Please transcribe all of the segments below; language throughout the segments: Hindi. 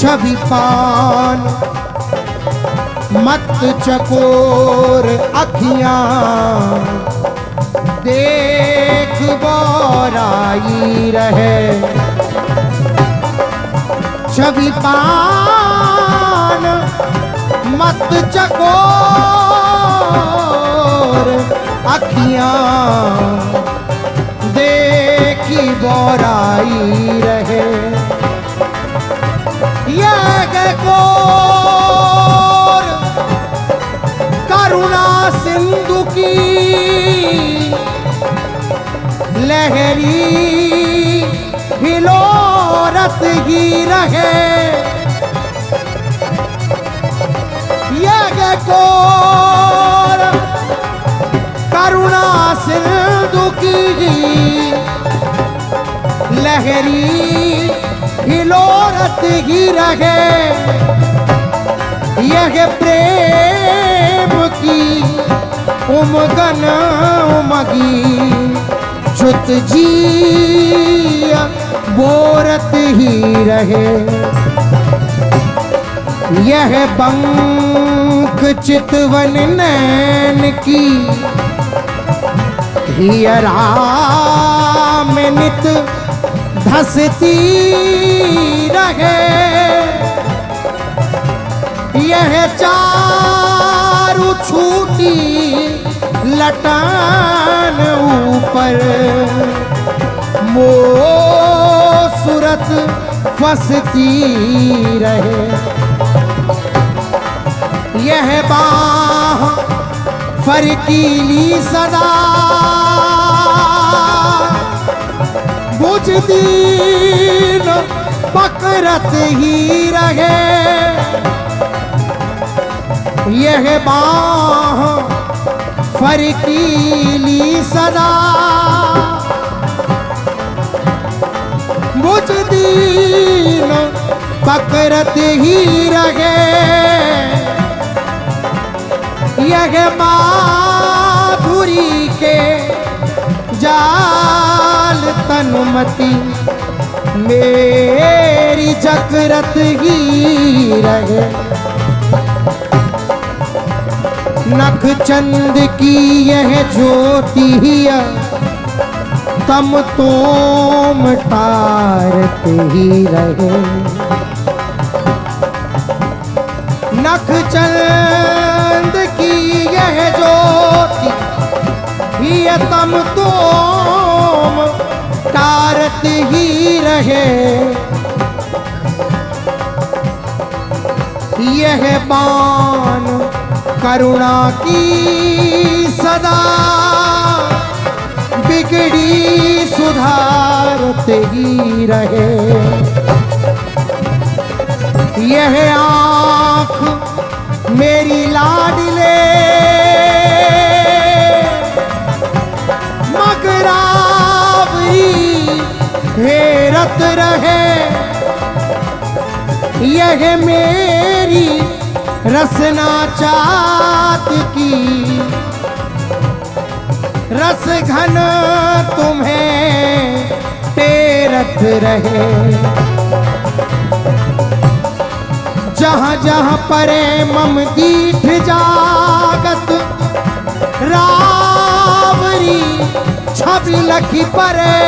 छवि पान मत चकोर अखियां देख बोराई रहे। छवि पान मत चकोर अखियां देखी बोराई रहे। यह कोर करुणा सिंधु की लहरी हिलोरत ही रहे। यह कोर करुणा सिंधु की लहरी हिलोरत ही रहे। यह प्रेम की उमगन उमगी जुत जी बोरत ही रहे। यह बंक चितवन नैन की हियरा में नित धसती रहे। यह चारू छूटी लटान ऊपर मोह सूरत फसती रहे। यह बाह फरकीली सदा बुझती न पकड़त ही रहे। यह बाह फरकीली सदा बुझती न पकड़त ही रहे। यह माधुरी के जाल तनुमति मेरी जकरत ही रहे। नख चंद की यह ज्योति तम तोम तारते ही रहे। नख चंद की यह ज्योति तम तोम तारत ही रहे। यह बाण करुणा की सदा बिगड़ी सुधारते ही रहे। यह आँख मेरी लाडले मगरावरी हेरत रहे। यह मेरी रसना चात की रस घन तुम्हें तेरत रहे। जहाँ जहाँ परे मम दीठ जागत रावरी छवि लखी परे।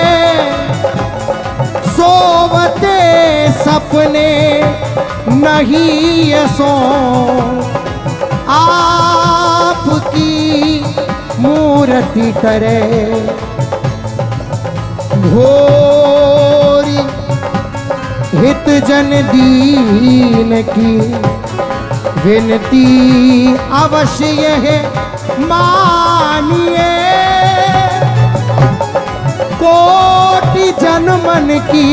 सोवते सपने नहीं सो आपकी मूर्ति करे। घोरी हित जन दीन की विनती अवश्य है मानिए। कोटि जन्मन की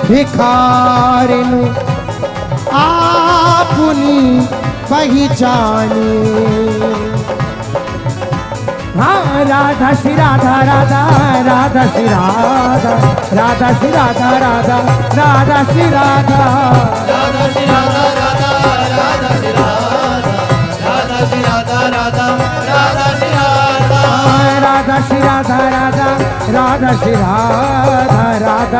भिखारिन आपनी पहचानी। हाँ राधा श्री राधा राधा राधा श्री राधा राधा श्री राधा राधा राधा श्री राधा राधा श्री राधा राधा राधा श्री राधा राधा श्री राधा राधा राधा श्री राधा राधा श्री राधा राधा राधा श्री राधा राधा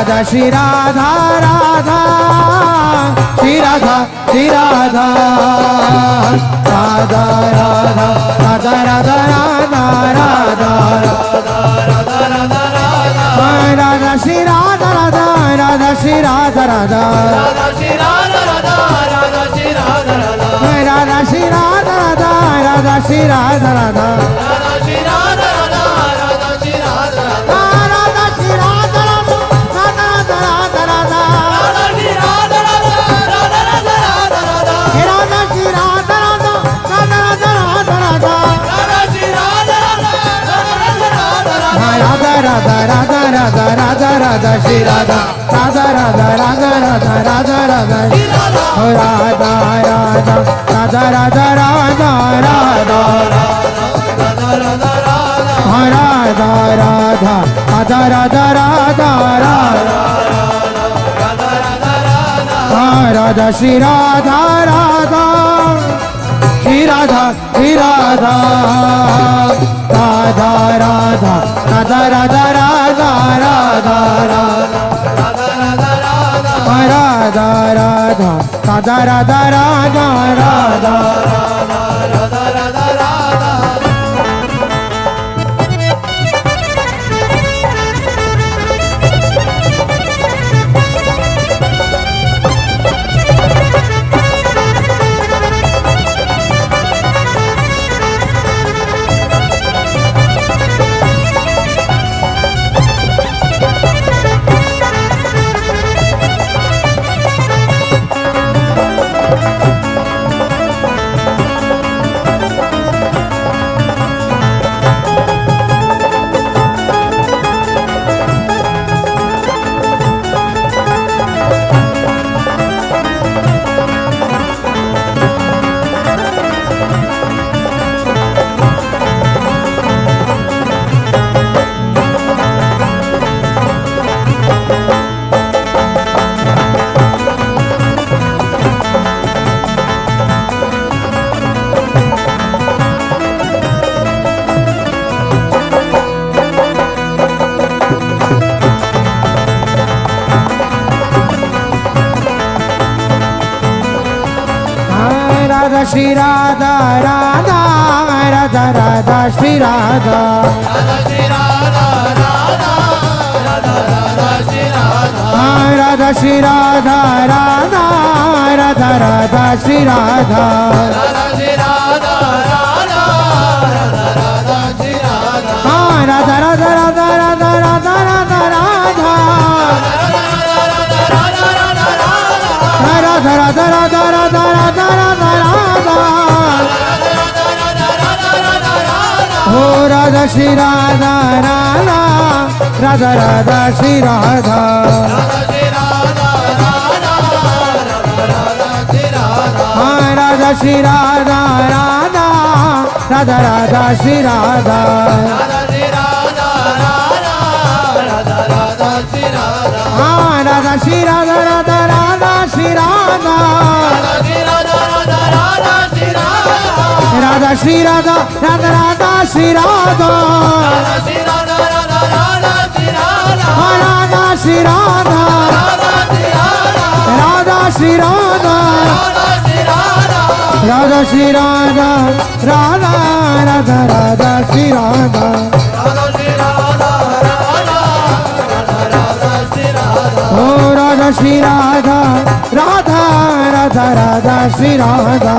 राधा श्री राधा राधा श्री राधा श्री राधा राधा राधा राधा राधा राधा राधा राधा श्री राधा राधा राधा श्री राधा राधा राधा श्री राधा राधा राधा श्री राधा राधा राधा श्री राधा राधा राधा राधा राधा राधा राधा श्री राधा राधा राधा राधा राधा राधा राधा हो राधा राधा राधा राधा राधा राधा राधा राधा राधा राधा राधा राधा श्री राधा राधा श्री राधा श्री राधा राधा राधा राधा राधा राधा राधा राधा राधा राधा राधा राधा राधा राधा श्री राधा राधा राधा राधा श्री राधा राधा श्री राधा राधा राधा राधा श्री राधा राधा श्री राधा राधा राधा राधा श्री राधा राधा श्री राधा राधा राधा राधा श्री राधा राधा राधा राधा राधा राधा राधा राधा राधा राधा राधा राधा राधा हो राधा श्री राधा राधा राधा राधा श्री राधा राधा श्री राधा राधा राधा राधा श्री राधा राधा श्री राधा राधा राधा श्री राधा राधा श्री राधा राधा राधा श्री राधा राधा श्री राधा राधा श्री राधा राधा श्री राधा राधा राधा राधा श्री राधा ओ राधा श्री राधा राधा राधा राधा श्री राधा